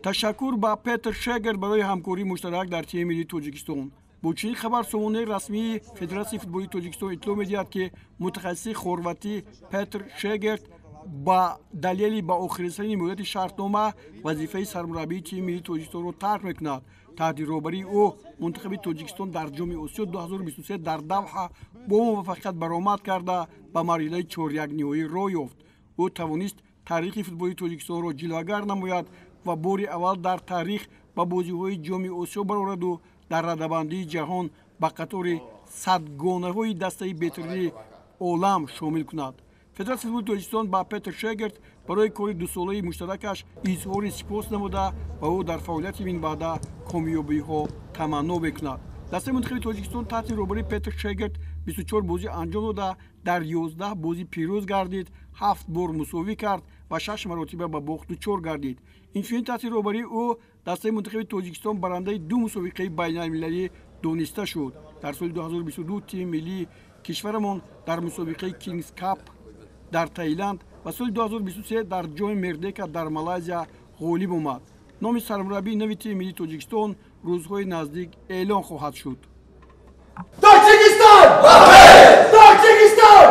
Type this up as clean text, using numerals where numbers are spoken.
ташаккур ба Петр Шегерт барои ҳамкории муштарак дар тими миллии Тоҷикистон. Бо чунин хабар сомонаи расмии Федератсияи футболии Тоҷикистон иттилоъ медиҳад, ки мутахассиси хорватӣ Петр Шегерт ба далели ба охиррасонии муддати шартнома вазифаи сармураббии тими миллии Тоҷикистонро тарк мекунад. таҳти роҳбарии ӯ мунтахаби Тоҷикистон дар ҷоми Осиё 2023 дар Давҳа бо муваффақият баромад карда ба марҳилаи 4-1 ниҳоӣ роҳ ёфт. ӯ тавонист таърихи футболи Тоҷикистонро ҷилвагар намояд ва бори аввал дар таърих ба бозиҳои ҷоми Осиё барораду дар раддабандии ҷаҳон ба қатори садгонаҳои дастаи беҳтарини олам шомил кунад. Федератсияи футболи Тоҷикистон ба Петр Шегерт барои кори дусолаи муштаракаш изҳори сипос намуда ва ӯ дар фаъолияти минбаъда комёбиҳо таманно мекунад. дастаи мунтахаби Тоҷикистон таҳти роҳбарии Петр Шегерт 24 бозӣ анҷом дода, дар 11 бозӣ пирӯз гардид, 7 бор мусовӣ кард ва 6 маротиба ба бохт дучор гардид. инчунин таҳти роҳбарии ӯ дастаи мунтахаби Тоҷикистон барандаи 2 мусобиқаи байналмилалӣ дониста шуд. дар соли 2022 тими миллии кишварамон дар мусобиқаи Kings Cup дар Таиланд ва соли 2023 дар ҷоми Мердека дар Малайзия ғолиб омад. номи сармураббии нави тими миллии Тоҷикистон рӯзҳои наздик эълон хоҳад шуд. Тоҷикистон! Тоҷикистон!